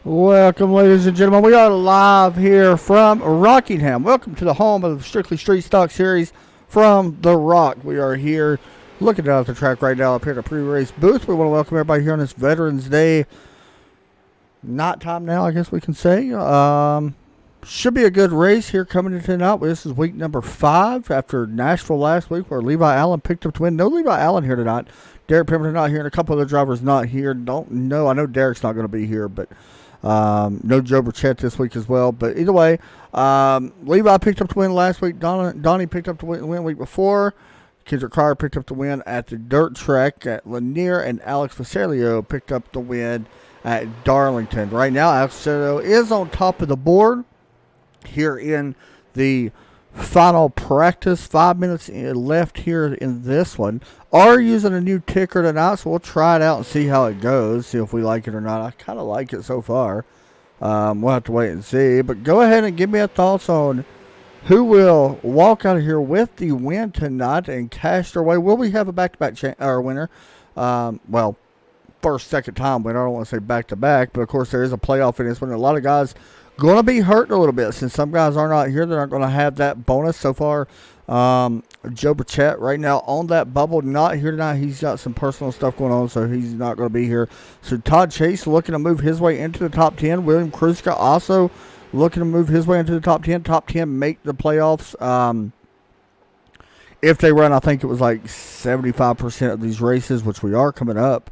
Welcome, ladies and gentlemen. We are live here from Rockingham. Welcome to the home of the Strictly Street Stock Series from The Rock. We are here looking down at the track right now up here at the pre-race booth. We want to welcome everybody here on this Veterans Day night time now, I guess we can say. Should be a good race here coming into tonight. This is week number 5 after Nashville last week where Levi Allen picked up the win. No Levi Allen here tonight. Derek Pemberton not here, and a couple other drivers not here. Don't know. I know Derek's not going to be here, but no Joe Burchett this week as well. But either way, Levi picked up the win last week. Donnie picked up the win week before. Kendrick Cryer picked up the win at the dirt track at Lanier, and Alex Vasilio picked up the win at Darlington. Right now, Alex Vasilio is on top of the board here in the final practice. 5 minutes left here in this one. Are using a new ticker tonight, so we'll try it out and see how it goes, see if we like it or not. I kind of like it so far. We'll have to wait and see. But go ahead and give me your thoughts on who will walk out of here with the win tonight and cash their way. Will we have a back-to-back winner? Well, first, second time winner. I don't want to say back-to-back, but of course there is a playoff in this one. A lot of guys going to be hurting a little bit since some guys are not here. They're not going to have that bonus so far. Joe Burchett right now on that bubble, not here tonight. He's got some personal stuff going on, so he's not going to be here. So Todd Chase looking to move his way into the top 10. William Kruska also looking to move his way into the top 10. Top 10 make the playoffs. If they run, I think it was like 75% of these races, which we are coming up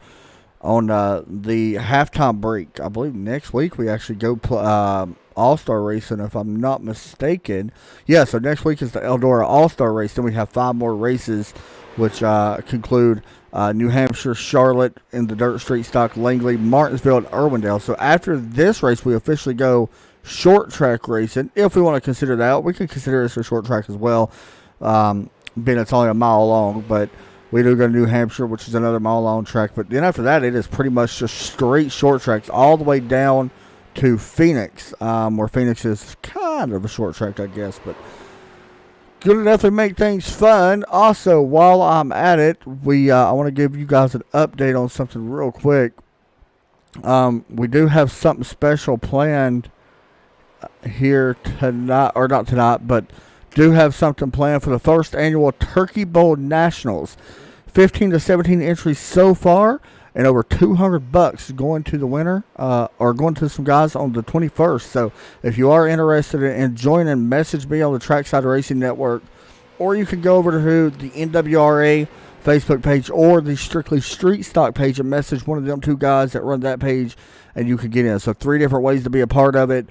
on the halftime break. I believe next week we actually go All-Star racing, if I'm not mistaken. Yeah, so next week is the Eldora All-Star race. Then we have 5 more races, which conclude New Hampshire, Charlotte in the Dirt Street Stock, Langley, Martinsville, and Irwindale. So after this race, we officially go short track racing. If we want to consider that, we can consider this a short track as well, being it's only a mile long, but we do go to New Hampshire, which is another mile-long track. But then after that, it is pretty much just straight short tracks all the way down to Phoenix, where Phoenix is kind of a short track, I guess. But going to definitely make things fun. Also, while I'm at it, I want to give you guys an update on something real quick. We do have something special planned here tonight, or not tonight, but do have something planned for the first annual Turkey Bowl Nationals. 15 to 17 entries so far, and over $200 going to the winner, or going to some guys on the 21st. So if you are interested in joining, message me on the Trackside Racing Network, or you can go over to the NWRA Facebook page or the Strictly Street Stock page and message one of them 2 guys that run that page, and you can get in. So 3 different ways to be a part of it.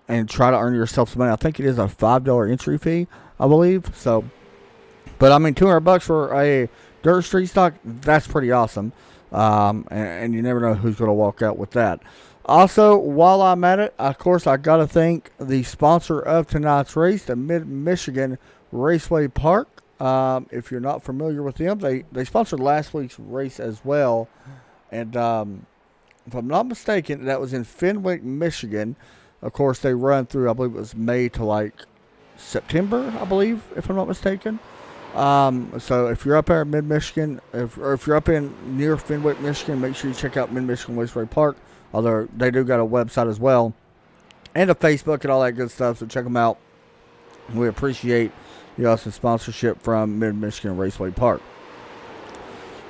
And try to earn yourself some money. I think it is a $5 entry fee, I believe. So, but I mean, $200 for a dirt street stock, that's pretty awesome. And you never know who's going to walk out with that. Also, while I'm at it, of course, I got to thank the sponsor of tonight's race, the Mid-Michigan Raceway Park. If you're not familiar with them, they sponsored last week's race as well. And if I'm not mistaken, that was in Fenwick, Michigan. Of course, they run through, I believe it was May to like September, I believe, if I'm not mistaken. So if you're up there in Mid-Michigan, if you're up in near Fenwick, Michigan, make sure you check out Mid-Michigan Raceway Park. Although they do got a website as well, and a Facebook and all that good stuff, so check them out. We appreciate some sponsorship from Mid-Michigan Raceway Park.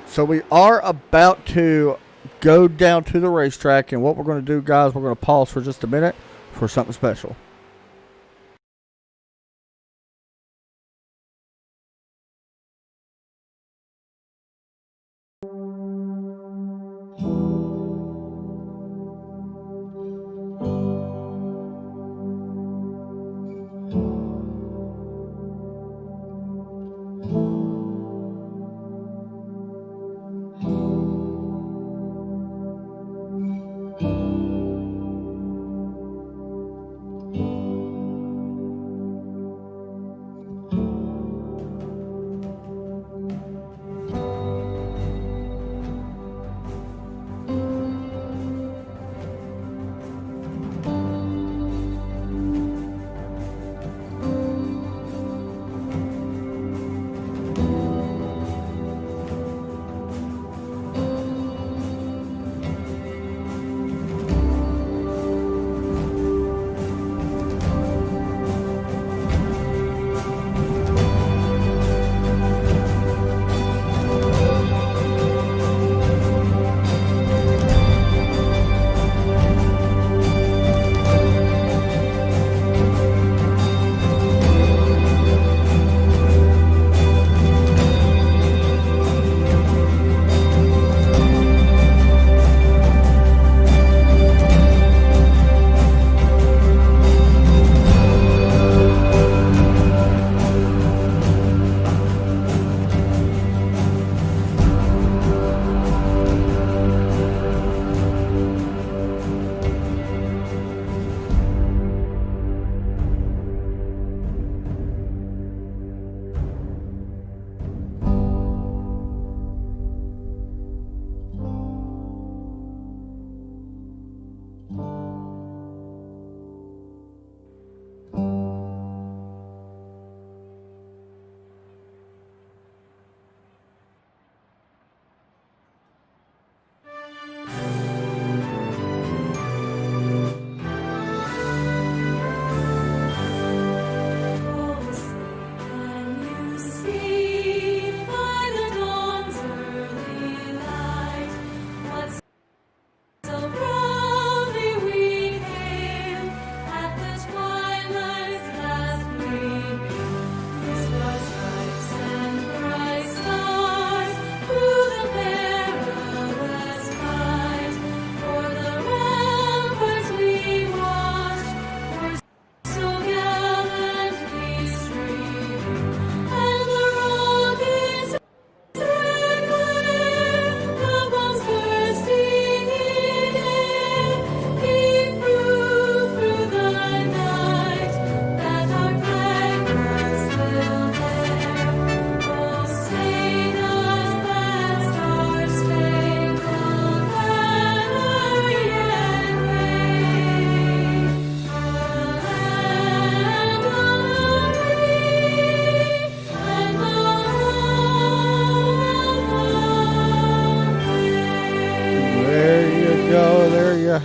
So we are about to go down to the racetrack, and what we're going to do, guys, we're going to pause for just a minute for something special.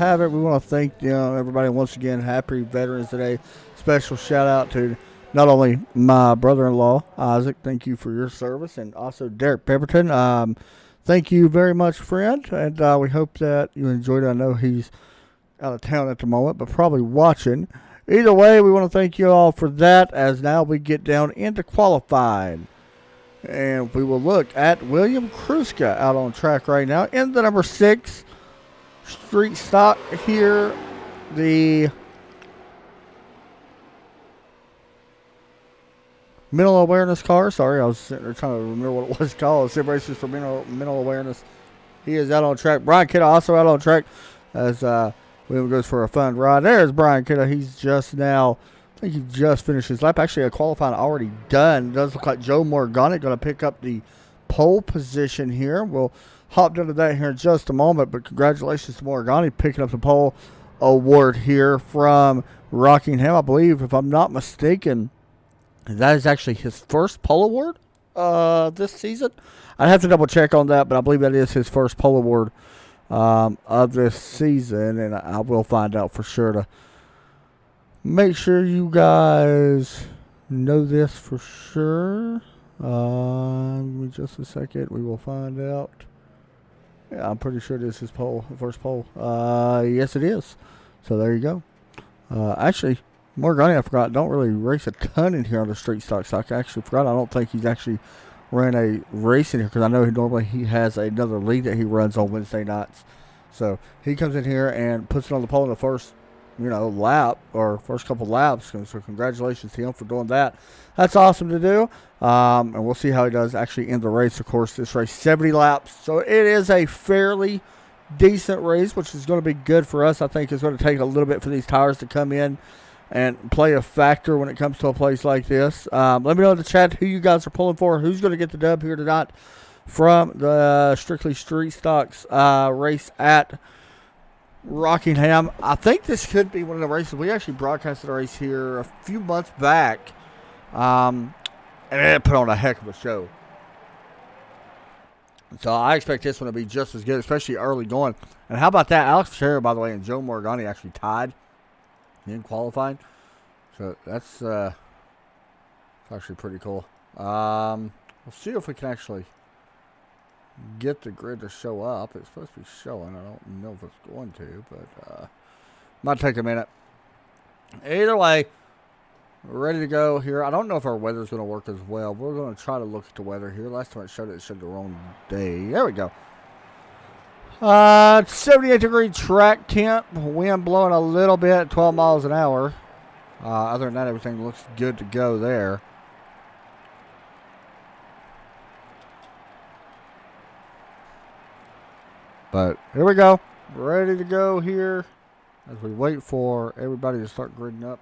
have it, we want to thank everybody once again. Happy Veterans Day. Special shout out to not only my brother-in-law Isaac. Thank you for your service, and also Derek Pemberton. Thank you very much, friend, and we hope that you enjoyed it. I know he's out of town at the moment, but probably watching. Either way, we want to thank you all for that, as now we get down into qualifying. And we will look at William Kruska out on track right now in the number 6 street stock here. The mental awareness car. Sorry, I was sitting there trying to remember what it was called. Sim Racers for mental awareness. He is out on track. Brian Kidda also out on track as William goes for a fun ride. There's Brian Kidda. He's just now, I think he just finished his lap. Actually, a qualifying already done. It does look like Joe Morgana going to pick up the pole position here. We'll hop into that here in just a moment, but congratulations to Morgana picking up the pole award here from Rockingham. I believe, if I'm not mistaken, that is actually his first pole award this season. I'd have to double check on that, but I believe that is his first pole award of this season, and I will find out for sure to make sure you guys know this for sure. Give me just a second. We will find out. Yeah, I'm pretty sure this is his pole, first pole. Yes, it is. So there you go. Actually, Morgana, I forgot, don't really race a ton in here on the street stock. I actually forgot. I don't think he's actually ran a race in here, because I know he has another league that he runs on Wednesday nights. So he comes in here and puts it on the pole in the first lap, or first couple laps. So congratulations to him for doing that. That's awesome to do. And we'll see how he does actually in the race. Of course, this race 70 laps, so it is a fairly decent race, which is going to be good for us. I think it's going to take a little bit for these tires to come in and play a factor when it comes to a place like this. Let me know in the chat who you guys are pulling for, who's going to get the dub here tonight from the Strictly Street Stocks race at Rockingham. I think this could be one of the races. We actually broadcasted a race here a few months back, and it put on a heck of a show. So I expect this one to be just as good, especially early going. And how about that? Alex Ferreira, by the way, and Joe Morgana actually tied in qualifying. So that's actually pretty cool. We'll see if we can actually get the grid to show up. It's supposed to be showing. I don't know if it's going to, but might take a minute. Either way, we're ready to go here. I don't know if our weather's going to work as well. We're going to try to look at the weather here. Last time it showed the wrong day. There we go. 78-degree track temp. Wind blowing a little bit, 12 miles an hour. Other than that, everything looks good to go there. But here we go. Ready to go here as we wait for everybody to start gridding up.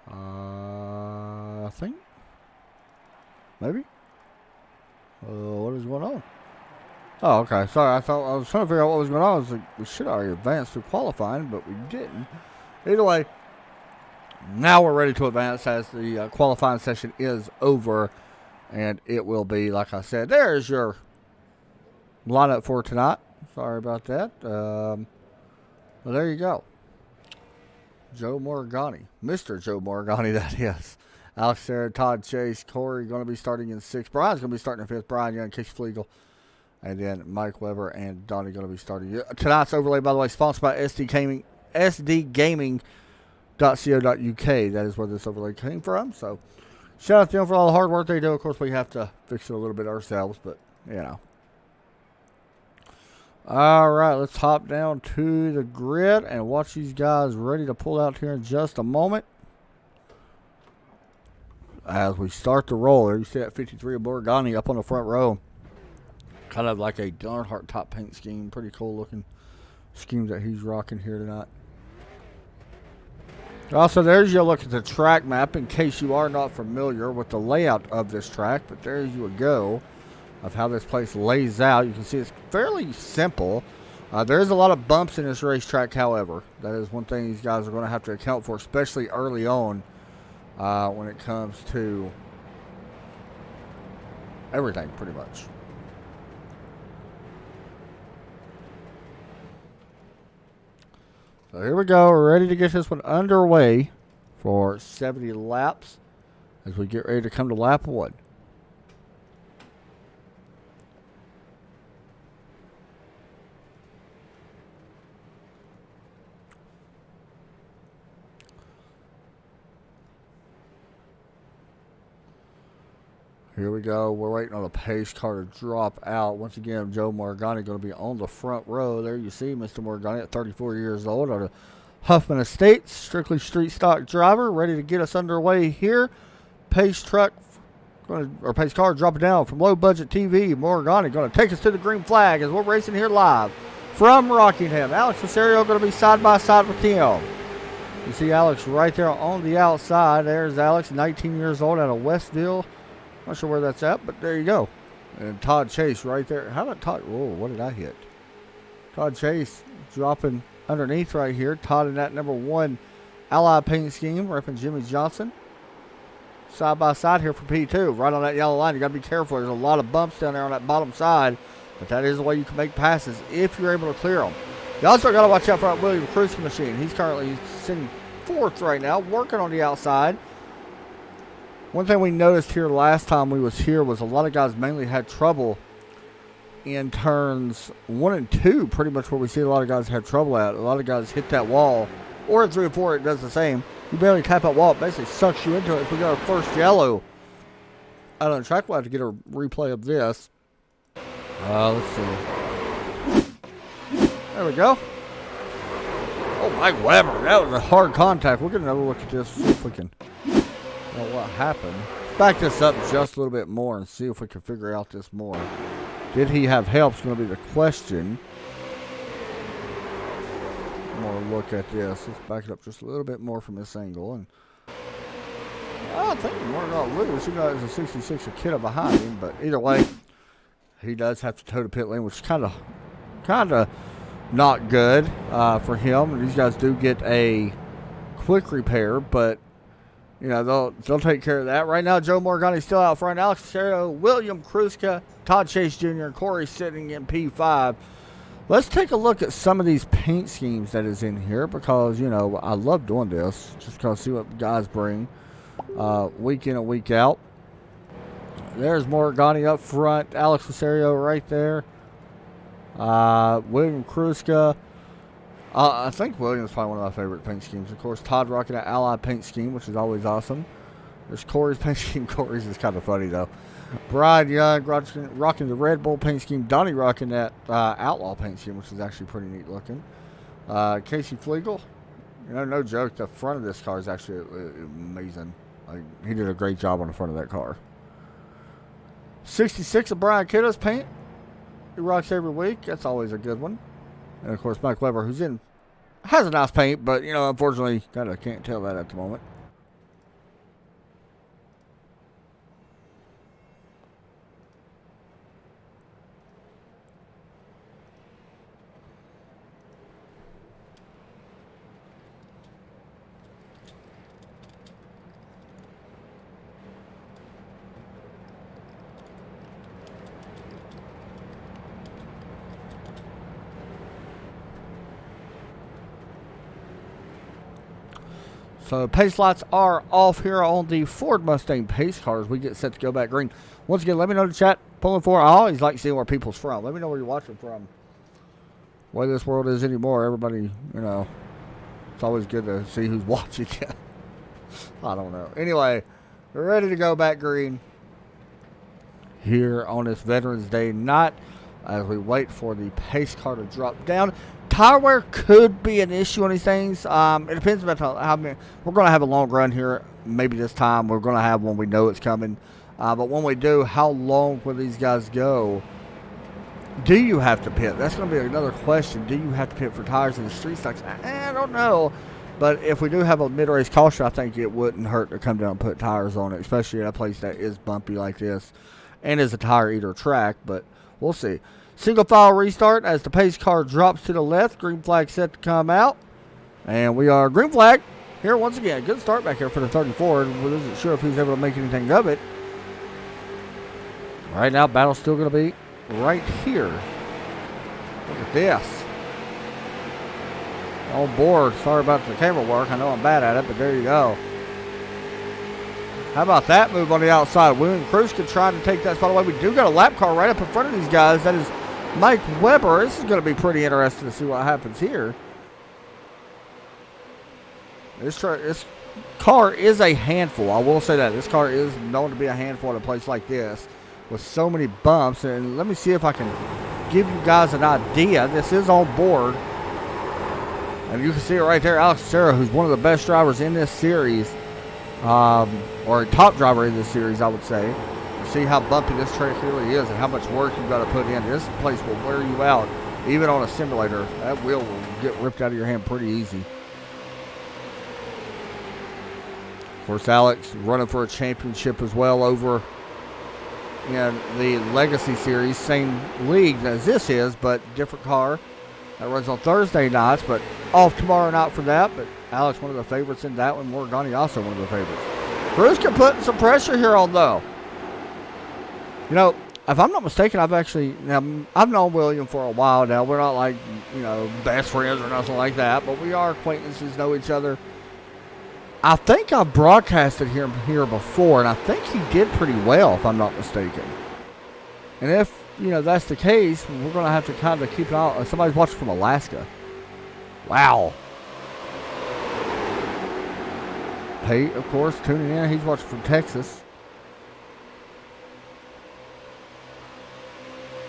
I think. Maybe. What is going on? Oh, okay. Sorry, I was trying to figure out what was going on. I was like, we should already advance through qualifying, but we didn't. Either way, now we're ready to advance as the qualifying session is over, and it will be, like I said, there's your lineup for tonight. Sorry about that. Well, there you go. Joe Morgani. Mr. Joe Morgani, that is. Alex Serra, Todd Chase, Corey going to be starting in 6th. Brian's going to be starting in 5th. Brian Young, Case Flegel. And then Mike Weber and Donnie going to be starting. Tonight's overlay, by the way, sponsored by sdgaming.co.uk. That is where this overlay came from. So, shout out to them for all the hard work they do. Of course, we have to fix it a little bit ourselves, but, All right, let's hop down to the grid and watch these guys ready to pull out here in just a moment. As we start the roll, there you see that 53 of Morgani up on the front row. Kind of like a Darnhart top paint scheme. Pretty cool looking scheme that he's rocking here tonight. Also, there's your look at the track map in case you are not familiar with the layout of this track. But there you go of how this place lays out. You can see it's fairly simple. There is a lot of bumps in this racetrack, however. That is one thing these guys are going to have to account for, especially early on when it comes to everything, pretty much. So here we go. We're ready to get this one underway for 70 laps as we get ready to come to lap 1. Here we go. We're waiting on the pace car to drop out. Once again, Joe Morgani going to be on the front row. There you see Mr. Morgani at 34 years old on a Huffman Estates, strictly street stock driver, ready to get us underway here. Pace truck, or pace car dropping down from low budget TV. Morgani going to take us to the green flag as we're racing here live from Rockingham. Alex Rosario going to be side by side with him. You see Alex right there on the outside. There's Alex, 19 years old out of Westville. Not sure where that's at, but there you go. And Todd Chase right there. How about Todd? Whoa, what did I hit? Todd Chase dropping underneath right here. Todd in that number 1 Allied paint scheme, repping Jimmy Johnson. Side by side here for P2. Right on that yellow line. You got to be careful. There's a lot of bumps down there on that bottom side, but that is the way you can make passes if you're able to clear them. You also got to watch out for that William Kruska machine. He's currently sitting 4th right now, working on the outside. One thing we noticed here last time we was here was a lot of guys mainly had trouble in turns 1 and 2, pretty much where we see a lot of guys had trouble at. A lot of guys hit that wall, or in 3 and 4 it does the same. You barely tap that wall, it basically sucks you into it. If we got our first yellow out on the track, we'll have to get a replay of this. Let's see. There we go. Oh, Mike Weber, that was a hard contact. We're going to have a look at this, see if we can know what happened. Back this up just a little bit more and see if we can figure out this more. Did he have help? Is going to be the question. More look at this. Let's back it up just a little bit more from this angle. And I think more about Lewis. You know, there's a 66 kid behind him, but either way, he does have to toe the pit lane, which is kind of not good for him. These guys do get a quick repair, but you know, they'll take care of that. Right now, Joe Morgani's still out front. Alex Cerro, William Kruska, Todd Chase Jr., and Corey sitting in P5. Let's take a look at some of these paint schemes that is in here because, you know, I love doing this just because see what guys bring week in and week out. There's Morgani up front. Alex Rosario right there. William Kruska. I think William's probably one of my favorite paint schemes. Of course, Todd rocking that Allied paint scheme, which is always awesome. There's Corey's paint scheme. Corey's is kind of funny, though. Brian Young rocking the Red Bull paint scheme. Donnie rocking that Outlaw paint scheme, which is actually pretty neat looking. Casey Flegel. You know, no joke, the front of this car is actually amazing. Like, he did a great job on the front of that car. 66 of Brian Kiddo's paint. He rocks every week. That's always a good one. And, of course, Mike Weber, who's has a nice paint, but, you know, unfortunately, kind of can't tell that at the moment. So pace lights are off here on the Ford Mustang pace cars. We get set to go back green. Once again, let me know in the chat. Pulling for. I always like seeing where people's from. Let me know where you're watching from. The way this world is anymore, everybody, you know, it's always good to see who's watching. I don't know. Anyway, we're ready to go back green here on this Veterans Day night as we wait for the pace car to drop down. Tire wear could be an issue on these things. It depends about how many. We're going to have a long run here. Maybe this time we're going to have one we know it's coming. But when we do, how long will these guys go? Do you have to pit? That's going to be another question. Do you have to pit for tires in the street stocks? I don't know. But if we do have a mid-race caution, I think it wouldn't hurt to come down and put tires on it, especially at a place that is bumpy like this and is a tire eater track. But we'll see. Single file restart as the pace car drops to the left. Green flag set to come out. And we are green flag here once again. Good start back here for the 34. We wasn't sure if he's able to make anything of it. Right now, battle's still going to be right here. Look at this. On board. Sorry about the camera work. I know I'm bad at it, but there you go. How about that move on the outside? William Kruska trying to take that spot away. We do got a lap car right up in front of these guys. That is Mike Weber. This is going to be pretty interesting to see what happens here. This car is a handful. I will say that. This car is known to be a handful at a place like this with so many bumps. And let me see if I can give you guys an idea. This is on board. And you can see it right there. Alex Serra, who's one of the best drivers in this series, or a top driver in this series, I would say. You see how bumpy this track really is and how much work you've got to put in. This place will wear you out. Even on a simulator, that wheel will get ripped out of your hand pretty easy. Of course, Alex running for a championship as well over in the Legacy Series. Same league as this is, but different car. That runs on Thursday nights, but off tomorrow night for that. But Alex, one of the favorites in that one. Morgani also one of the favorites. Kruska putting some pressure here on, though. You know, if I'm not mistaken, I've known William for a while now. We're not like, best friends or nothing like that, but we are acquaintances, know each other. I think I've broadcasted him here before, and I think he did pretty well, if I'm not mistaken. And if, that's the case, we're going to have to kind of keep an eye. Somebody's watching from Alaska. Wow. Pate, of course, tuning in. He's watching from Texas.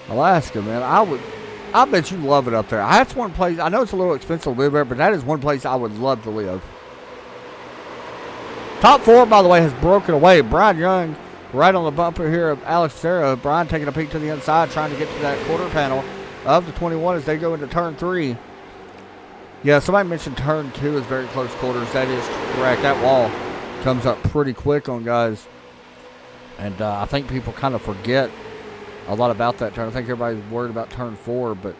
Alaska, man. I bet you love it up there. That's one place. I know it's a little expensive to live there, but that is one place I would love to live. Top four, by the way, has broken away. Brian Young right on the bumper here of Alex Serra. Brian taking a peek to the inside, trying to get to that quarter panel of the 21 as they go into turn 3. Yeah, somebody mentioned turn 2 is very close quarters. That is correct. That wall comes up pretty quick on guys. And I think people kind of forget a lot about that turn. I think everybody's worried about turn 4, but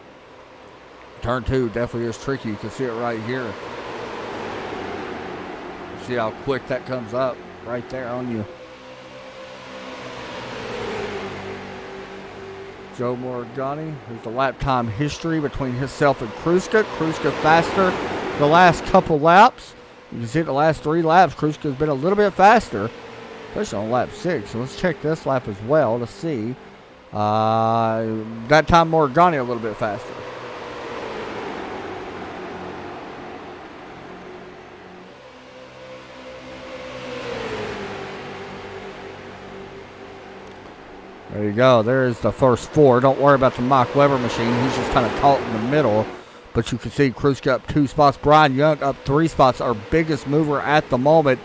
turn 2 definitely is tricky. You can see it right here. See how quick that comes up right there on you. Joe Morgani, who's the lap time history between himself and Kruska. Kruska faster the last couple laps. You can see the last 3 laps, Kruska's been a little bit faster, especially on lap 6. So let's check this lap as well to see. That time Morgani a little bit faster. There you go. There's the first 4. Don't worry about the Mike Weber machine. He's just kind of caught in the middle. But you can see Kruska up 2 spots. Brian Young up 3 spots. Our biggest mover at the moment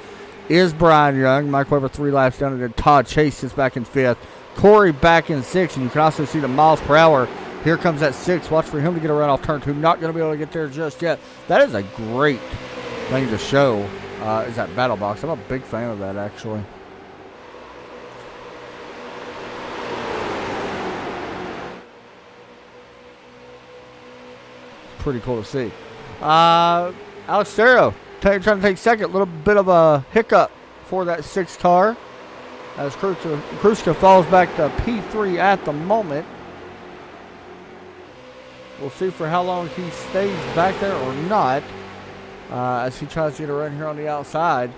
is Brian Young. Mike Weber 3 laps down. And then Todd Chase is back in 5th. Corey back in 6th. And you can also see the miles per hour. Here comes that 6. Watch for him to get around off turn 2. Not going to be able to get there just yet. That is a great thing to show. Is that battle box. I'm a big fan of that, actually. Pretty cool to see. Alex Serra trying to take second. A little bit of a hiccup for that 6 car as Kruska falls back to P3 at the moment. We'll see for how long he stays back there or not as he tries to get a run here on the outside.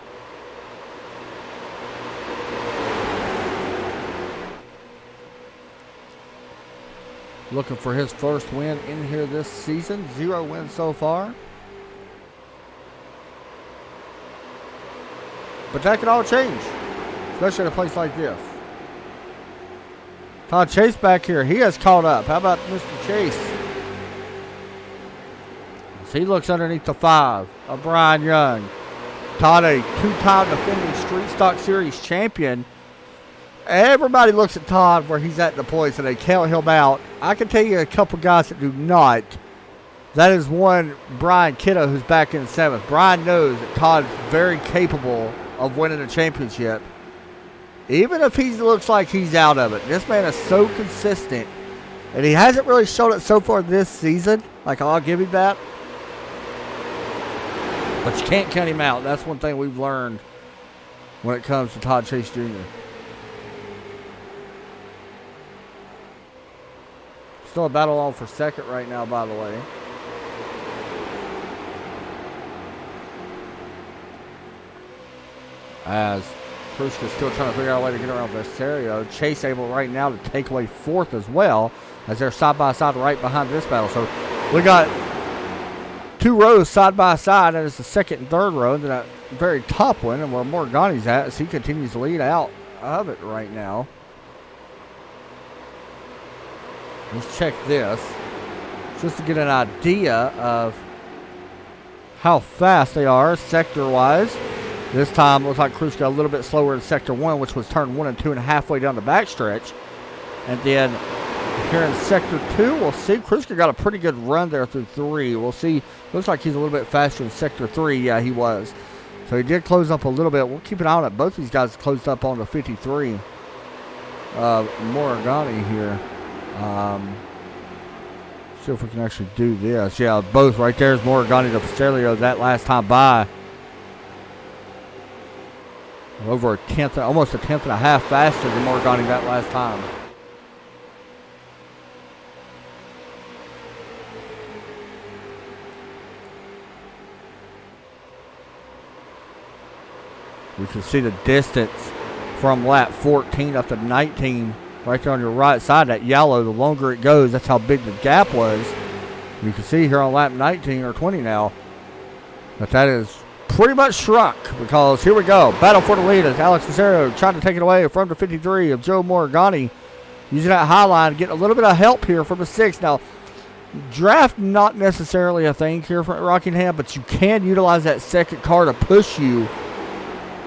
Looking for his first win in here this season. 0 wins so far. But that could all change, especially at a place like this. Todd Chase back here. He has caught up. How about Mr. Chase? As he looks underneath the 5 of Brian Young. Todd, a 2-time defending Street Stock Series champion. Everybody looks at Todd where he's at in the points and they count him out. I can tell you a couple guys that do not. That is one, Brian Kiddo, who's back in 7th. Brian knows that Todd's very capable of winning a championship. Even if he looks like he's out of it. This man is so consistent. And he hasn't really shown it so far this season. Like, I'll give him that. But you can't count him out. That's one thing we've learned when it comes to Todd Chase Jr. Still a battle on for second right now, by the way. as Kruska's still trying to figure out a way to get around Vesario. Chase able right now to take away fourth as well, as they're side by side right behind this battle. So we got 2 rows side by side. That is the second and third row. And then that very top one, and where Morgani's at, as he continues to lead out of it right now. Let's check this just to get an idea of how fast they are sector-wise. This time, looks like Kruska a little bit slower in Sector 1, which was turn 1 and 2 and halfway down the backstretch. And then here in Sector 2, we'll see. Kruska got a pretty good run there through 3. We'll see. Looks like he's a little bit faster in Sector 3. Yeah, he was. So he did close up a little bit. We'll keep an eye on it. Both these guys closed up on the 53. Morgani here. See if we can actually do this. Yeah, both right there is Morgani to Vesario that last time by. Over a tenth, almost a tenth and a half faster than Morgani that last time. You can see the distance from lap 14 up to 19 right there on your right side. That yellow, the longer it goes, that's how big the gap was. You can see here on lap 19 or 20 now that is pretty much shrunk, because here we go. Battle for the lead as Alex Vesario trying to take it away from the 53 of Joe Morgani. Using that high line, getting a little bit of help here from the 6. Now, draft not necessarily a thing here for Rockingham, but you can utilize that second car to push you,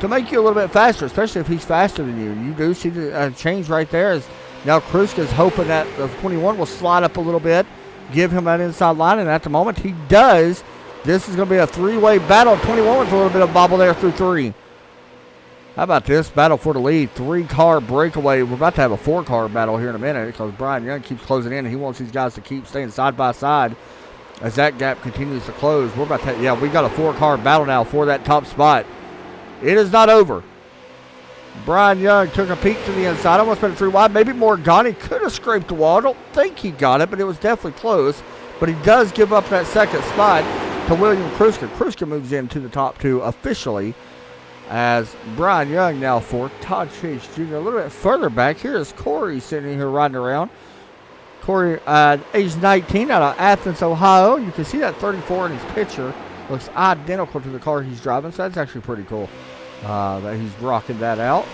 to make you a little bit faster, especially if he's faster than you. You do see the change right there. As now Kruska's hoping that the 21 will slide up a little bit, give him that inside line, and at the moment he does. This is going to be a 3-way battle. 21 with a little bit of bobble there through 3. How about this? Battle for the lead. 3-car breakaway. We're about to have a 4-car battle here in a minute, because Brian Young keeps closing in, and he wants these guys to keep staying side by side as that gap continues to close. We're about to, yeah, we got a 4-car battle now for that top spot. It is not over. Brian Young took a peek to the inside. Almost put it 3 wide. Maybe Morgani could have scraped the wall. I don't think he got it, but it was definitely close. But he does give up that second spot to William Kruska. Kruska moves into the top 2 officially, as Brian Young now for Todd Chase Jr. A little bit further back, here is Corey sitting here riding around. Corey, age 19, out of Athens, Ohio. You can see that 34 in his picture. Looks identical to the car he's driving, so that's actually pretty cool that he's rocking that out.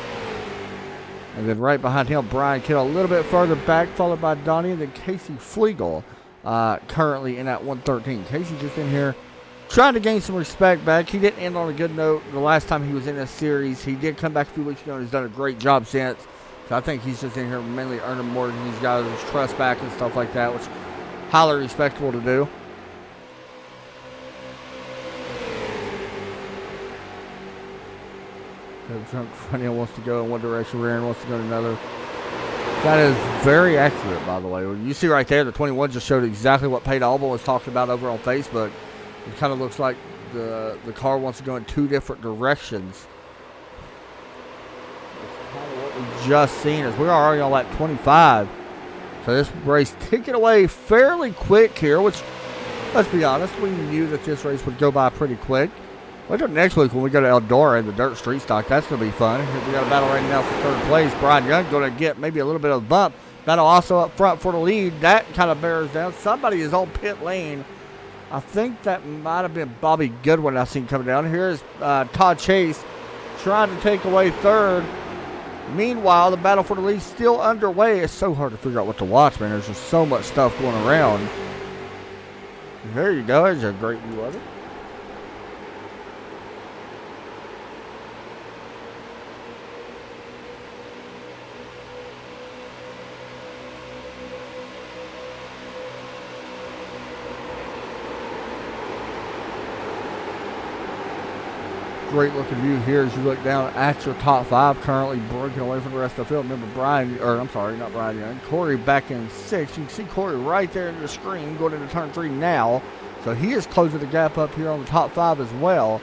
And then right behind him, Brian Kittle a little bit further back, followed by Donnie, and then Casey Flegel. Currently in at 113. Casey just in here trying to gain some respect back. He didn't end on a good note the last time he was in this series. He did come back a few weeks ago and has done a great job since. So I think he's just in here mainly earning more than these guys' trust back and stuff like that, which is highly respectable to do. The trunk front end wants to go in one direction, rear end wants to go in another. That is very accurate, by the way. You see right there, the 21 just showed exactly what Pate Alba was talking about over on Facebook. It kind of looks like the car wants to go in 2 different directions. That's kind of what we just seen, as we're already on lap 25. So this race ticking away fairly quick here, which, let's be honest, we knew that this race would go by pretty quick. Wait until next week when we go to Eldora in the dirt street stock. That's going to be fun. We got a battle right now for 3rd place. Brian Young going to get maybe a little bit of a bump. Battle also up front for the lead. That kind of bears down. Somebody is on pit lane. I think that might have been Bobby Goodwin I seen coming down. Here's Todd Chase trying to take away 3rd. Meanwhile, the battle for the lead still underway. It's so hard to figure out what to watch, man. There's just so much stuff going around. There you go. There's a great view of it. Great looking view here as you look down at your top 5, currently breaking away from the rest of the field. Remember not Brian Young, Corey back in 6. You can see Corey right there in the screen going into turn 3 now. So he is closing the gap up here on the top 5 as well.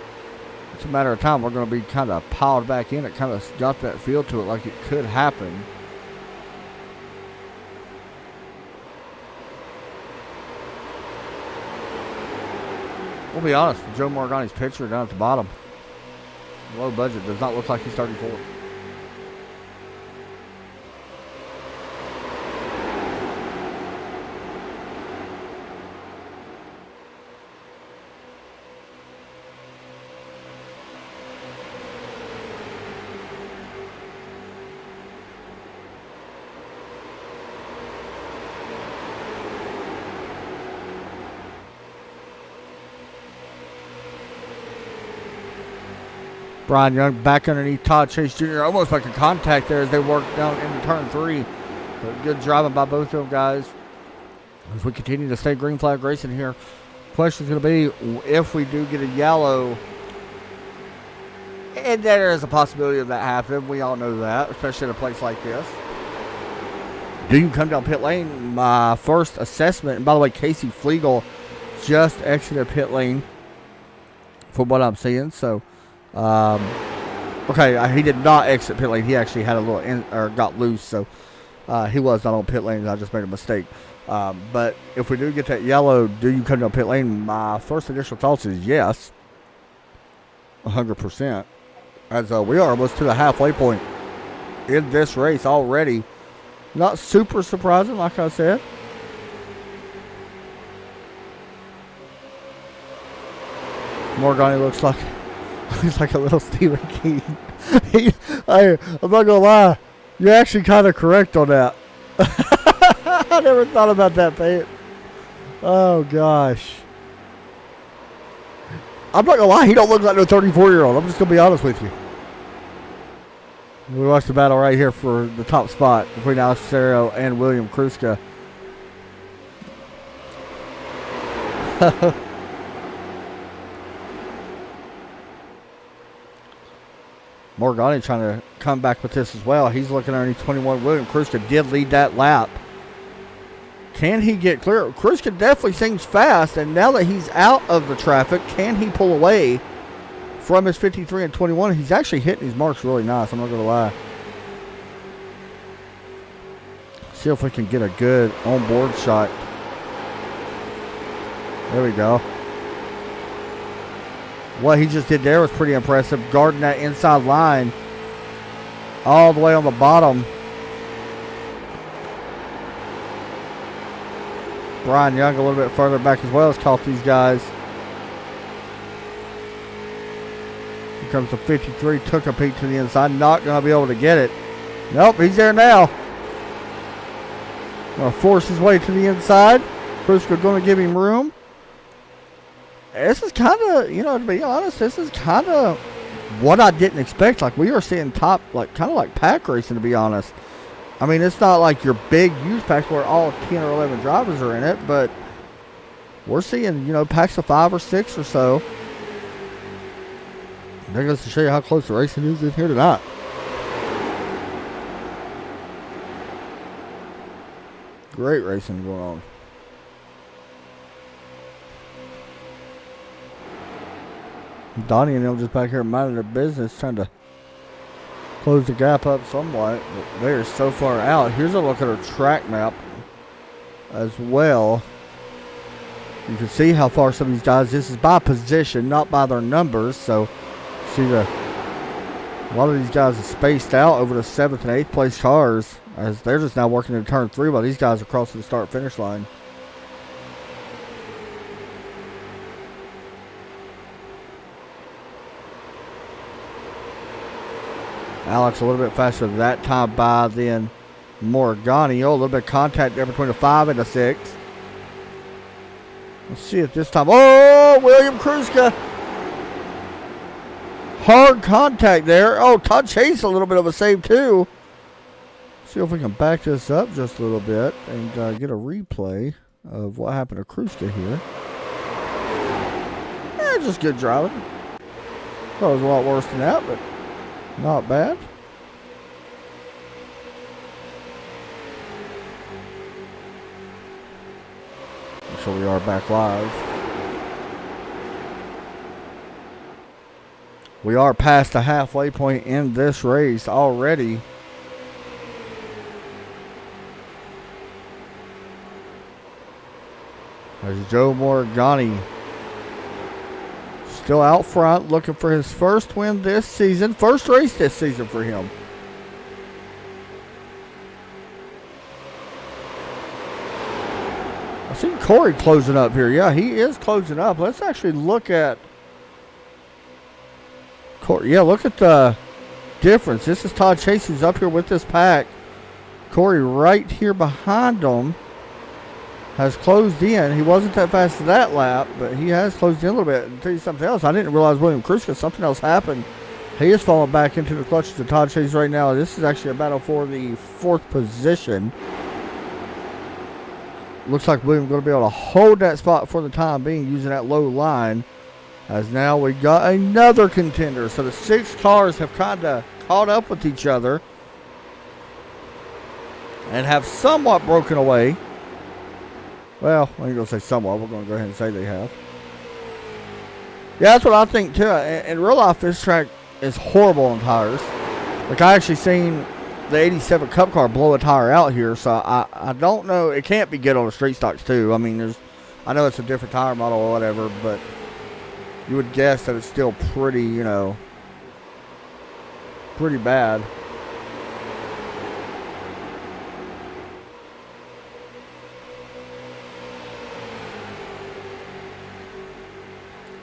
It's a matter of time. We're going to be kind of piled back in. It kind of got that feel to it like it could happen. We'll be honest, Joe Morgani's picture down at the bottom. Low budget. Does not look like he's 34. Brian Young back underneath Todd Chase Jr. Almost making contact there as they work down into turn 3. But good driving by both of them guys. As we continue to stay green flag racing here. Question is going to be if we do get a yellow. And there is a possibility of that happening. We all know that, especially in a place like this. Do you come down pit lane? My first assessment. And by the way, Casey Flegel just exited pit lane from what I'm seeing. So. Okay, he did not exit pit lane. He actually had a little got loose, so he was not on pit lane. I just made a mistake. But if we do get that yellow, do you come down pit lane? My first initial thoughts is yes, 100%. As we are almost to the halfway point in this race already. Not super surprising, like I said. Morgani looks like. He's like a little Stephen King. I'm not going to lie. You're actually kind of correct on that. I never thought about that, Pate. Oh, gosh. I'm not going to lie. He don't look like no 34-year-old. I'm just going to be honest with you. We watched the battle right here for the top spot between Alex Cero and William Kruska. Morgani trying to come back with this as well. He's looking underneath 21. William Kruska did lead that lap. Can he get clear? Kruska definitely seems fast, and now that he's out of the traffic, can he pull away from his 53 and 21? He's actually hitting his marks really nice, I'm not going to lie. See if we can get a good on-board shot. There we go. What he just did there was pretty impressive. Guarding that inside line all the way on the bottom. Brian Young a little bit further back as well has caught these guys. Here comes the 53. Took a peek to the inside. Not going to be able to get it. Nope, he's there now. Going to force his way to the inside. Kruska going to give him room. This is kind of, to be honest, this is kind of what I didn't expect. Like, we are seeing top, like, kind of like pack racing, to be honest. I mean, it's not like your big use packs where all 10 or 11 drivers are in it, but we're seeing, packs of 5 or 6 or so. That goes to show you how close the racing is in here tonight. Great racing going on. Donnie and them just back here minding their business, trying to close the gap up somewhat. But they are so far out. Here's a look at our track map as well. You can see how far some of these guys. This is by position, not by their numbers. So, see a lot of these guys are spaced out over the 7th and 8th place cars as they're just now working in turn 3 while these guys are crossing the start-finish line. Alex a little bit faster that time by than Morgani. A little bit of contact there between the 5 and the 6. Let's see if this time. Oh, William Kruska. Hard contact there. Oh, Todd Chase a little bit of a save too. See if we can back this up just a little bit and get a replay of what happened to Kruska here. Just good driving. Thought it was a lot worse than that, but not bad. So we are back live. We are past the halfway point in this race already. As Joe Morgani Still out front, looking for his first win this season. First race this season for him. I see Corey closing up here. Yeah, he is closing up. Let's actually look at Corey. Yeah, look at the difference. This is Todd Chase who's up here with this pack. Corey right here behind him has closed in. He wasn't that fast that lap, but he has closed in a little bit. And tell you something else, I didn't realize William Kruska, something else happened. He is falling back into the clutches of Todd Chase right now. This is actually a battle for the 4th position. Looks like William's going to be able to hold that spot for the time being using that low line. As now we got another contender. So the 6 cars have kind of caught up with each other and have somewhat broken away. Well, I ain't going to say somewhat. We're going to go ahead and say they have. Yeah, that's what I think, too. In real life, this track is horrible on tires. Like, I actually seen the 87 Cup car blow a tire out here, so I don't know. It can't be good on the street stocks, too. I mean, I know it's a different tire model or whatever, but you would guess that it's still pretty, pretty bad.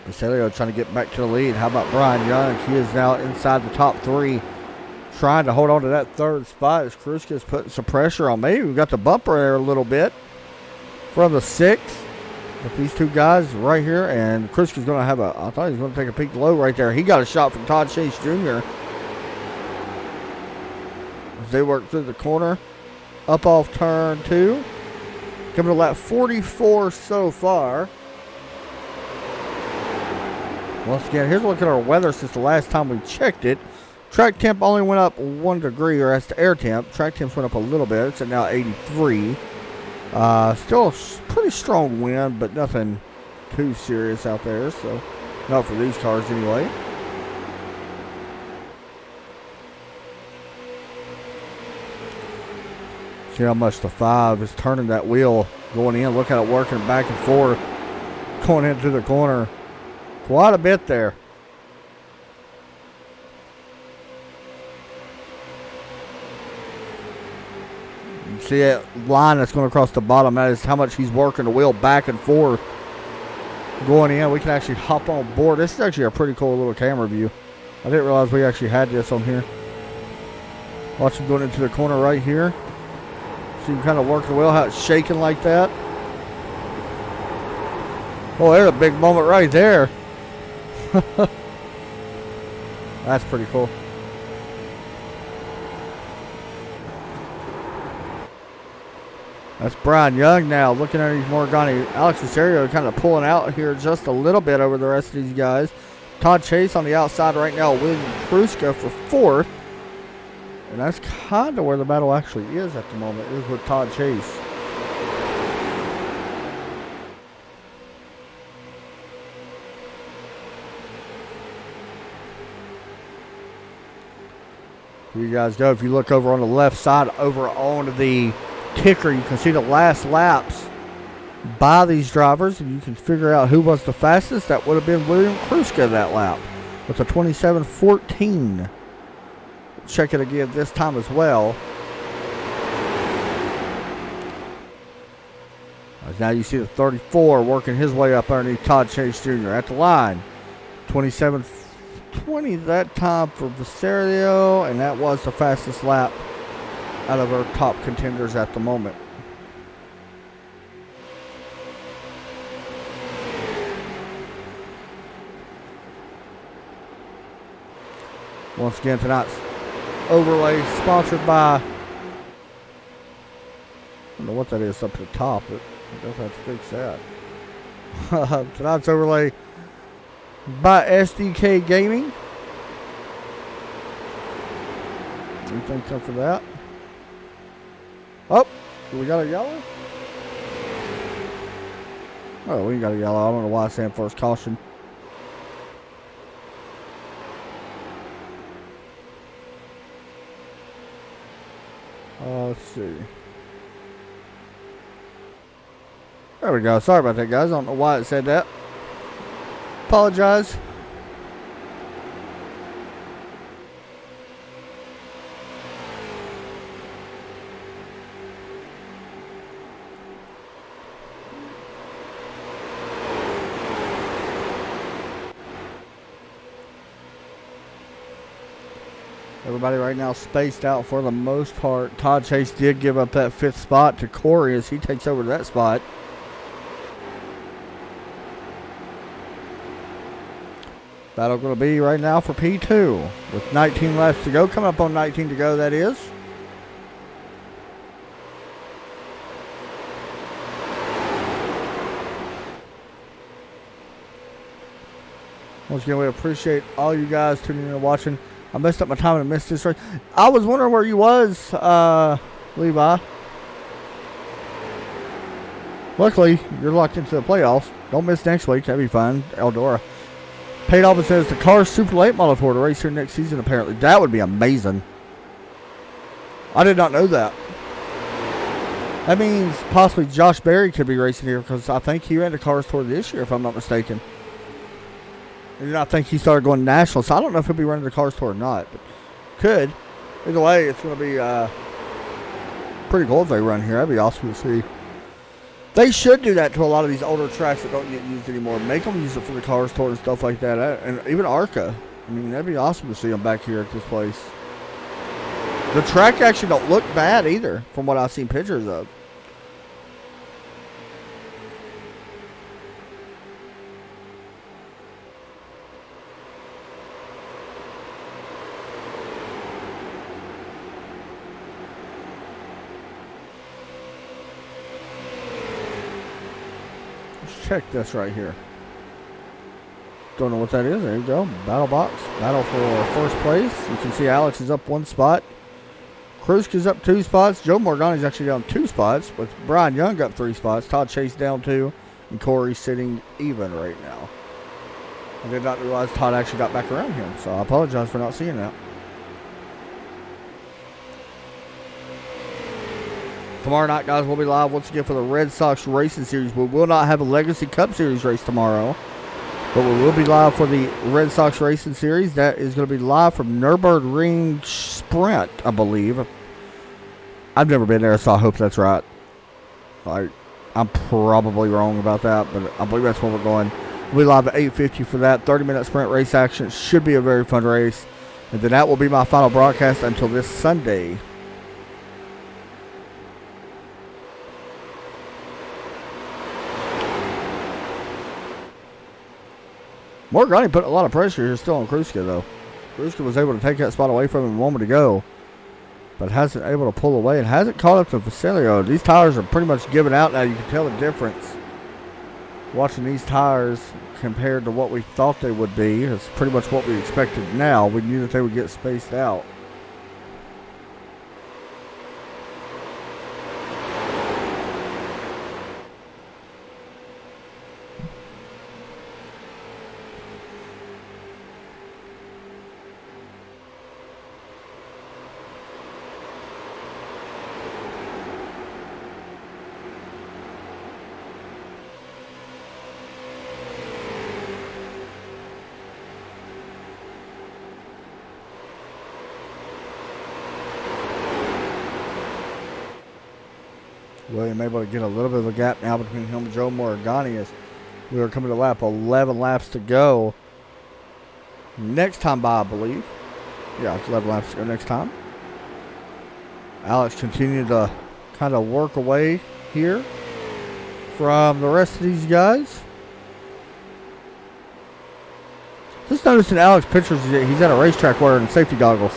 Basilio trying to get back to the lead. How about Brian Young? He is now inside the top 3, trying to hold on to that 3rd spot as Kruska is putting some pressure on. Maybe we got the bumper there a little bit from the 6th with these 2 guys right here. And Kruska's going to have I thought he was going to take a peek low right there. He got a shot from Todd Chase Jr. as they work through the corner. Up off turn 2. Coming to lap 44 so far. Once again, here's a look at our weather since the last time we checked it. Track temp only went up 1 degree, or that's the air temp. Track temps went up a little bit. It's at now 83. Still a pretty strong wind, but nothing too serious out there. So, not for these cars anyway. See how much the 5 is turning that wheel going in. Look at it working back and forth, going into the corner. Quite a bit there. You see that line that's going across the bottom? That is how much he's working the wheel back and forth going in. We can actually hop on board. This is actually a pretty cool little camera view. I didn't realize we actually had this on here. Watch him going into the corner right here. See him kind of work the wheel, how it's shaking like that. Oh, there's a big moment right there. That's pretty cool. That's Brian Young now looking at his Morgani. Alex Cesario kind of pulling out here just a little bit over the rest of these guys. Todd Chase on the outside right now. William Kruska for 4th. And that's kind of where the battle actually is at the moment, is with Todd Chase. Here you guys go. If you look over on the left side, over on the ticker, you can see the last laps by these drivers, and you can figure out who was the fastest. That would have been William Kruska that lap with a 27:14. Check it again this time as well. As now you see the 34 working his way up underneath Todd Chase Jr. at the line. 27:20 that time for Visario, and that was the fastest lap out of our top contenders at the moment. Once again, tonight's overlay sponsored by, I don't know what that is up at the top, but I guess I have to fix that. Tonight's overlay by SDK Gaming. Anything come for that? Oh, we got a yellow? Oh, we got a yellow. I don't know why I said first caution. Let's see. There we go. Sorry about that, guys. I don't know why it said that. Apologize. Everybody right now spaced out for the most part. Todd Chase did give up that 5th spot to Corey as he takes over that spot. Battle going to be right now for P2 with 19 laps to go. Coming up on 19 to go, that is. Once again, we appreciate all you guys tuning in and watching. I messed up my time and missed this race. I was wondering where you was, Levi. Luckily, you're locked into the playoffs. Don't miss next week. That'd be fun. Eldora. Paid off and says the car's super late model for to race here next season, apparently. That would be amazing. I did not know that. That means possibly Josh Berry could be racing here because I think he ran the cars toward this year, if I'm not mistaken. And I think he started going national, so I don't know if he'll be running the cars tour or not, but could. Either way, it's going to be pretty cool if they run here. That'd be awesome to see. They should do that to a lot of these older tracks that don't get used anymore. Make them use it for the cars tour and stuff like that. And even ARCA. I mean, that'd be awesome to see them back here at this place. The track actually don't look bad either, from what I've seen pictures of. Check this right here. Don't know what that is. There you go. Battle box. Battle for first place. You can see Alex is up 1 spot. Kruska's up 2 spots. Joe Morgani's actually down 2 spots. With Brian Young up 3 spots. Todd Chase down 2. And Corey sitting even right now. I did not realize Todd actually got back around him. So I apologize for not seeing that. Tomorrow night, guys, we'll be live once again for the Red Sox Racing Series. We will not have a Legacy Cup Series race tomorrow, but we will be live for the Red Sox Racing Series. That is going to be live from Nürburgring Sprint, I believe. I've never been there, so I hope that's right. I'm probably wrong about that, but I believe that's where we're going. We'll be live at 8:50 for that 30-minute sprint race action. It should be a very fun race. And then that will be my final broadcast until this Sunday. Morgani put a lot of pressure here still on Kruska, though. Kruska was able to take that spot away from him a moment ago, but hasn't able to pull away and hasn't caught up to Facilio. These tires are pretty much giving out now. You can tell the difference watching these tires compared to what we thought they would be. It's pretty much what we expected now. We knew that they would get spaced out. William able to get a little bit of a gap now between him and Joe Morgani as we are coming to lap 11 laps to go. Next time by, I believe. Yeah, it's 11 laps to go next time. Alex continued to kind of work away here from the rest of these guys. Just noticing Alex pictures, he's at a racetrack wearing safety goggles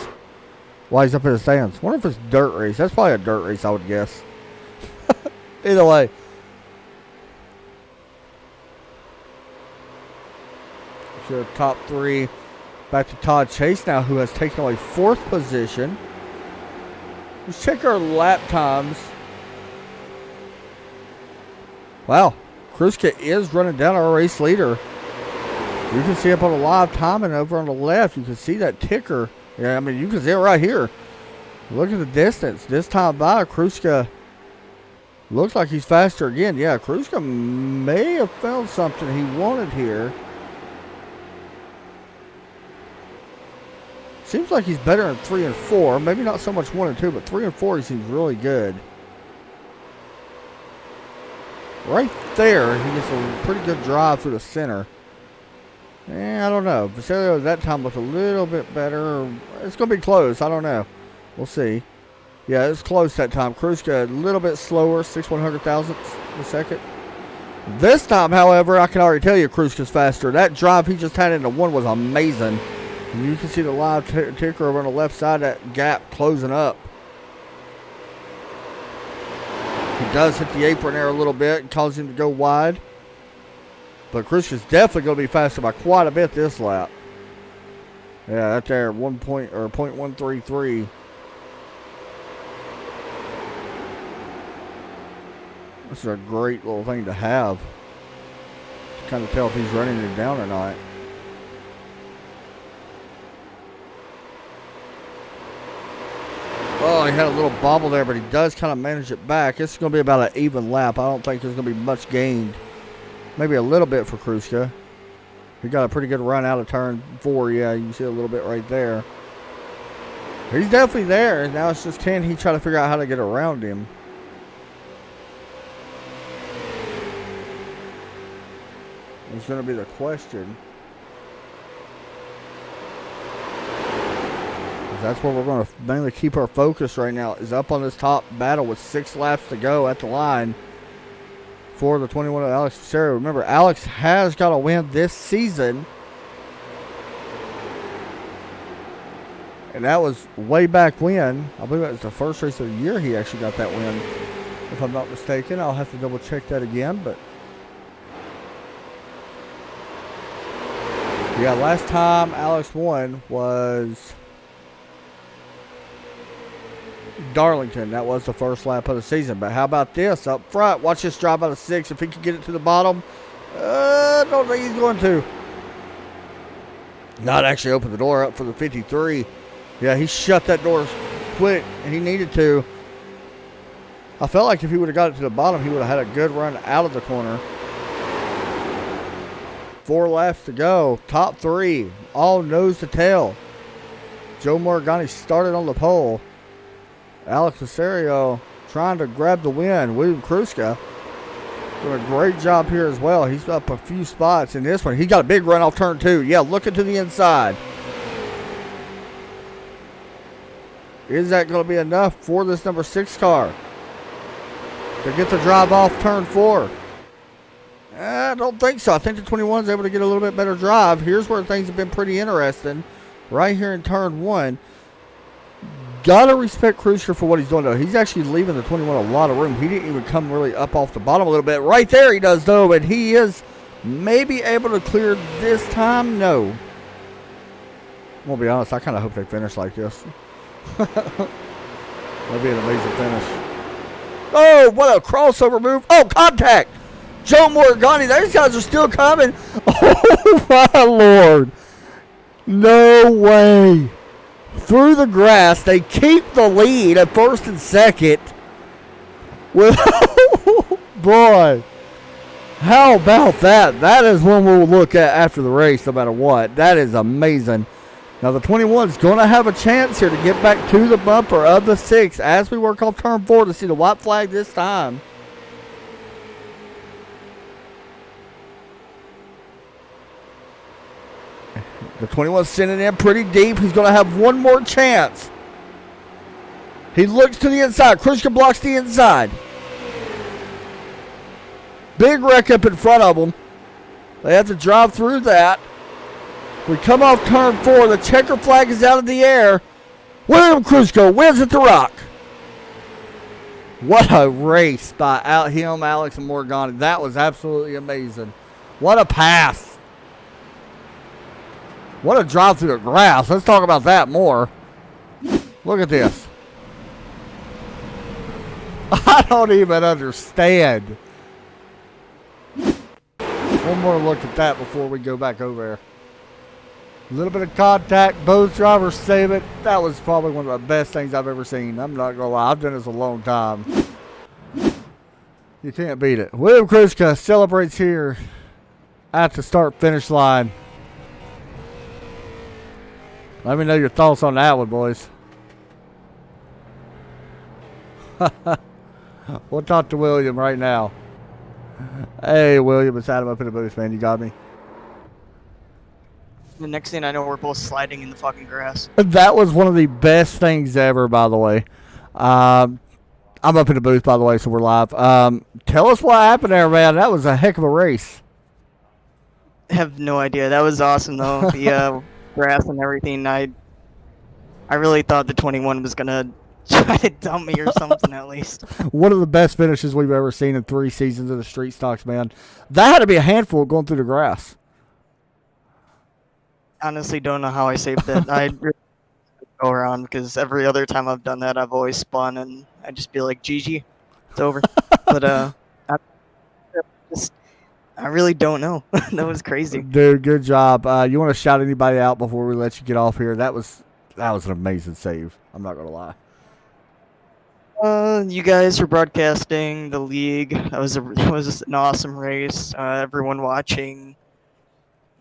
while he's up in the stands. Wonder if it's a dirt race. That's probably a dirt race, I would guess. Either way. Your top 3 back to Todd Chase now, who has taken away 4th position. Let's check our lap times. Wow. Kruska is running down our race leader. You can see up on the live timing over on the left. You can see that ticker. Yeah, I mean, you can see it right here. Look at the distance. This time by, Kruska looks like he's faster again. Yeah, Kruska may have found something he wanted here. Seems like he's better in 3 and 4. Maybe not so much 1 and 2, but 3 and 4 he seems really good. Right there, he gets a pretty good drive through the center. I don't know. Vasilio that time looked a little bit better. It's going to be close. I don't know. We'll see. Yeah, it's close that time. Kruska a little bit slower, 6/100,000ths a second. This time, however, I can already tell you Kruska's faster. That drive he just had into one was amazing. And you can see the live ticker over on the left side, that gap closing up. He does hit the apron there a little bit and causes him to go wide. But Kruska's definitely going to be faster by quite a bit this lap. Yeah, that there, 0.133. This is a great little thing to have. To kind of tell if he's running it down or not. Oh, he had a little bobble there, but he does kind of manage it back. It's going to be about an even lap. I don't think there's going to be much gained. Maybe a little bit for Kruska. He got a pretty good run out of turn 4. Yeah, you can see a little bit right there. He's definitely there. Now it's just, can he try to figure out how to get around him? It's going to be the question. That's where we're going to mainly keep our focus right now, is up on this top battle with 6 laps to go at the line for the 21 of Alex Vassero. Remember, Alex has got a win this season. And that was way back when. I believe it was the first race of the year he actually got that win, if I'm not mistaken. I'll have to double check that again. But yeah, last time Alex won was Darlington. That was the first lap of the season. But how about this up front? Watch this drive out of 6. If he can get it to the bottom, don't think he's going to. Not actually open the door up for the 53. Yeah, he shut that door quick, and he needed to. I felt like if he would have got it to the bottom, he would have had a good run out of the corner. 4 laps to go. Top 3, all nose to tail. Joe Morgani started on the pole. Alex Vassero trying to grab the win. William Kruska doing a great job here as well. He's up a few spots in this one. He got a big run off turn 2. Yeah, looking to the inside. Is that going to be enough for this number 6 car to get the drive off turn 4? I don't think so. I think the 21 is able to get a little bit better drive. Here's where things have been pretty interesting. Right here in turn 1. Gotta respect Kruska for what he's doing, though. He's actually leaving the 21 a lot of room. He didn't even come really up off the bottom a little bit. Right there he does, though, and he is maybe able to clear this time. No. I'm going to be honest, I kind of hope they finish like this. That'd be an amazing finish. Oh, what a crossover move. Oh, contact. Joe Morgani, those guys are still coming. Oh, my Lord. No way. Through the grass, they keep the lead at first and second. With, boy, how about that? That is one we'll look at after the race, no matter what. That is amazing. Now, the 21 is going to have a chance here to get back to the bumper of the 6 as we work off turn 4 to see the white flag this time. The 21's sending in pretty deep. He's going to have one more chance. He looks to the inside. Kruska blocks the inside. Big wreck up in front of them. They have to drive through that. We come off turn 4. The checker flag is out of the air. William Kruska wins at the Rock. What a race by Alex and Morgani. That was absolutely amazing. What a pass. What a drive through the grass. Let's talk about that more. Look at this. I don't even understand. One more look at that before we go back over there. A little bit of contact. Both drivers save it. That was probably one of the best things I've ever seen. I'm not going to lie. I've done this a long time. You can't beat it. William Kruska celebrates here at the start-finish line. Let me know your thoughts on that one, boys. We'll talk to William right now. Hey, William, it's Adam up in the booth, man. You got me? The next thing I know, we're both sliding in the fucking grass. That was one of the best things ever, by the way. Um, I'm up in the booth, by the way, so we're live. Tell us what happened there, man. That was a heck of a race. I have no idea. That was awesome though. The grass and everything. I really thought the 21 was gonna try to dump me or something at least. One of the best finishes we've ever seen in 3 seasons of the Street Stocks, man. That had to be a handful going through the grass. Honestly, don't know how I saved that. I really go around because every other time I've done that, I've always spun and I just be like, "GG, it's over." But I just I really don't know. That was crazy. Dude, good job. You want to shout anybody out before we let you get off here? That was an amazing save. I'm not gonna lie. You guys were broadcasting the league. That was an awesome race. Everyone watching.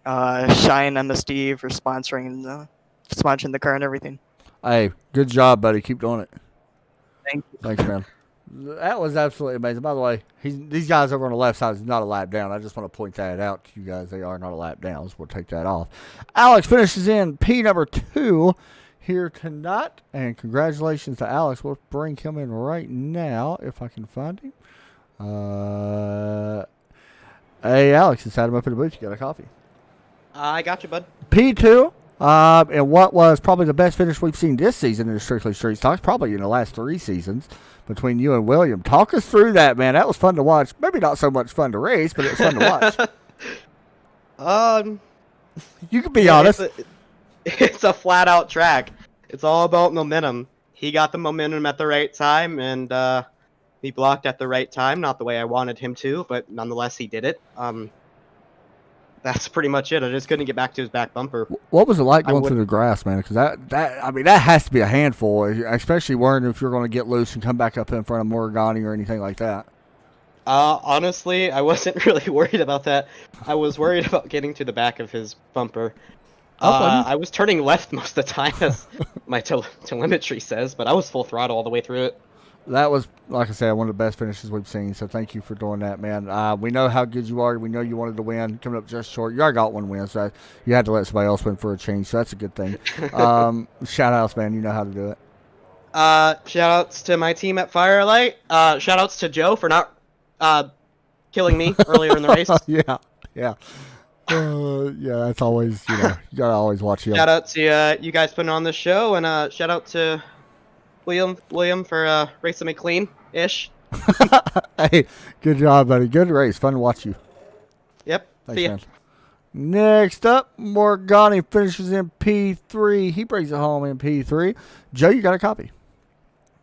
Shy and MSD for sponsoring the car and everything. Hey, good job, buddy. Keep doing it. Thank you. Thanks, man. That was absolutely amazing. By the way, these guys over on the left side is not a lap down. I just want to point that out to you guys. They are not a lap down, so we'll take that off. Alex finishes in P number 2 here tonight, and congratulations to Alex. We'll bring him in right now if I can find him. Hey, Alex, it's Adam up in the booth. You got a coffee? I got you, bud. P2, and what was probably the best finish we've seen this season in the Strictly Street Stocks, probably in the last 3 seasons, between you and William. Talk us through that, man. That was fun to watch. Maybe not so much fun to race, but it was fun to watch. You can be honest. It's a flat-out track. It's all about momentum. He got the momentum at the right time, and he blocked at the right time. Not the way I wanted him to, but nonetheless, he did it. That's pretty much it. I just couldn't get back to his back bumper. What was it like going through the grass, man? Because that has to be a handful, especially wondering if you're going to get loose and come back up in front of Morgani or anything like that. Honestly, I wasn't really worried about that. I was worried about getting to the back of his bumper. I was turning left most of the time, as my telemetry says, but I was full throttle all the way through it. That was, like I said, one of the best finishes we've seen, so thank you for doing that, man. We know how good you are. We know you wanted to win, coming up just short. You already got one win, so you had to let somebody else win for a change, so that's a good thing. Shout-outs, man. You know how to do it. Shout-outs to my team at Firelight. Shout-outs to Joe for not killing me earlier in the race. Yeah. Yeah, that's always, you got to always watch you. Shout-out to you guys putting on this show, and shout-out to William for racing me clean-ish. Hey, good job, buddy. Good race. Fun to watch you. Yep. Thanks, See ya. man. Next up, Morgani finishes in P3. He brings it home in P3. Joe, you got a copy?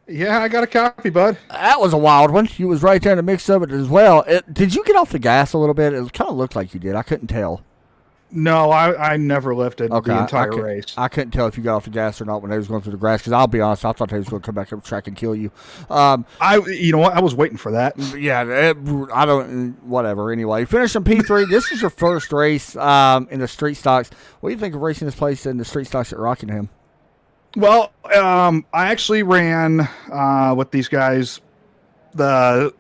Yeah, I got a copy, bud. That was a wild one. You was right there in the mix of it as well. Did you get off the gas a little bit? It kind of looked like you did. I couldn't tell. No, I never lifted the entire race. I couldn't tell if you got off the gas or not when they was going through the grass, because I'll be honest, I thought they was going to come back up the track and kill you. You know what? I was waiting for that. Yeah, whatever. Anyway, finish in P3. This is your first race in the Street Stocks. What do you think of racing this place in the Street Stocks at Rockingham? Well, I actually ran with these guys the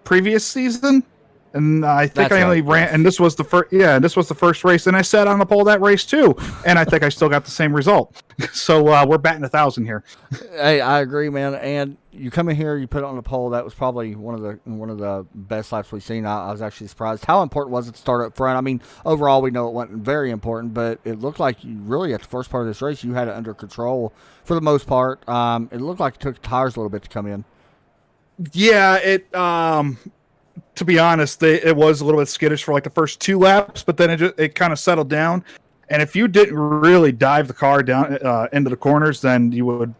previous season. And I think I only ran, and this was the first. Yeah, this was the first race, and I sat on the pole that race too, and I think I still got the same result. So we're batting 1,000 here. Hey, I agree, man. And you come in here, you put it on the pole. That was probably one of the best laps we've seen. I was actually surprised. How important was it to start up front? I mean, overall, we know it wasn't very important, but it looked like you really at the first part of this race you had it under control for the most part. It looked like it took the tires a little bit to come in. Yeah, to be honest, it was a little bit skittish for like the first 2 laps, but then it kind of settled down. And if you didn't really dive the car down into the corners, then you would,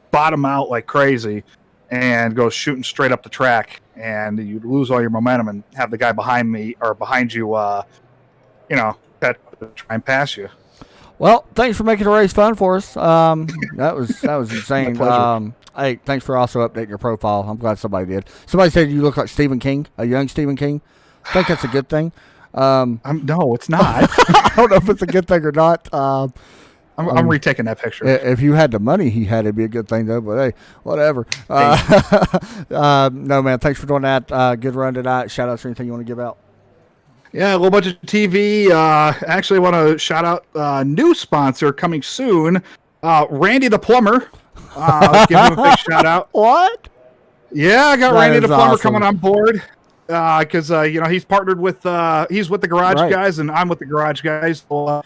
bottom out like crazy and go shooting straight up the track, and you'd lose all your momentum and have the guy behind you, try and pass you. Well, thanks for making the race fun for us. That was insane. Hey, thanks for also updating your profile. I'm glad somebody did. Somebody said you look like Stephen King, a young Stephen King. I think that's a good thing. No, it's not. I don't know if it's a good thing or not. I'm retaking that picture. If you had the money he had, it'd be a good thing, though. But hey, whatever. No, man, thanks for doing that. Good run tonight. Shout outs or anything you want to give out? Yeah, a little bunch of TV. Actually, want to shout out new sponsor coming soon, Randy the Plumber. Give him a big shout out. What? Yeah, I got That Randy is the Plumber awesome. coming on board because he's partnered with he's with the Garage Right. Guys and I'm with the Garage Guys. So,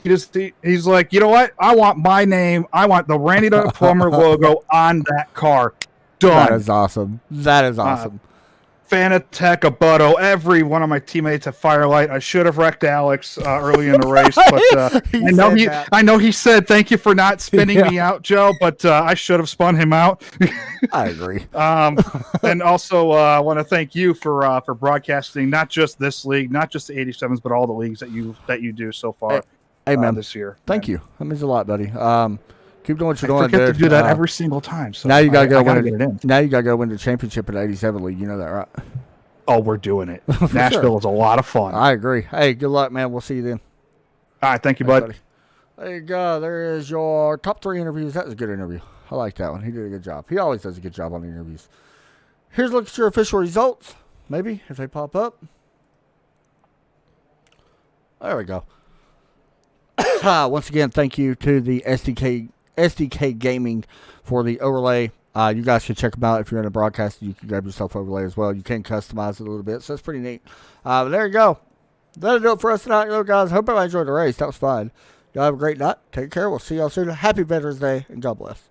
he's like, you know what? I want my name. I want the Randy the Plumber logo on that car. Done. That is awesome. That is awesome. Fanatec, Abuto, every one of my teammates at Firelight. I should have wrecked Alex early in the race, but He I know said he. that. I know he said thank you for not spinning Yeah. me out, Joe. But I should have spun him out. I agree. And also I want to thank you for broadcasting not just this league, not just the 87s, but all the leagues that you do so far. Hey, man. This year. Thank you. That means a lot, buddy. Keep doing what you're I doing, forget dude. to do that every single time. So Now you gotta go I gotta win get it in. Now you gotta go win the championship in the 87 league. You know that, right? Oh, we're doing it. Nashville is a lot of fun. I agree. Hey, good luck, man. We'll see you then. All right, thank you, Thanks, bud. buddy. There you go. There is your top 3 interviews. That was a good interview. I like that one. He did a good job. He always does a good job on the interviews. Here's a look at your official results. Maybe if they pop up. There we go. Once again, thank you to the SDK Gaming for the overlay. You guys can check them out if you're in a broadcast. You can grab yourself overlay as well. You can customize it a little bit, so it's pretty neat. But there you go. That'll do it for us tonight, guys. Hope everybody enjoyed the race. That was fun. Y'all have a great night. Take care. We'll see y'all soon. Happy Veterans Day, and God bless.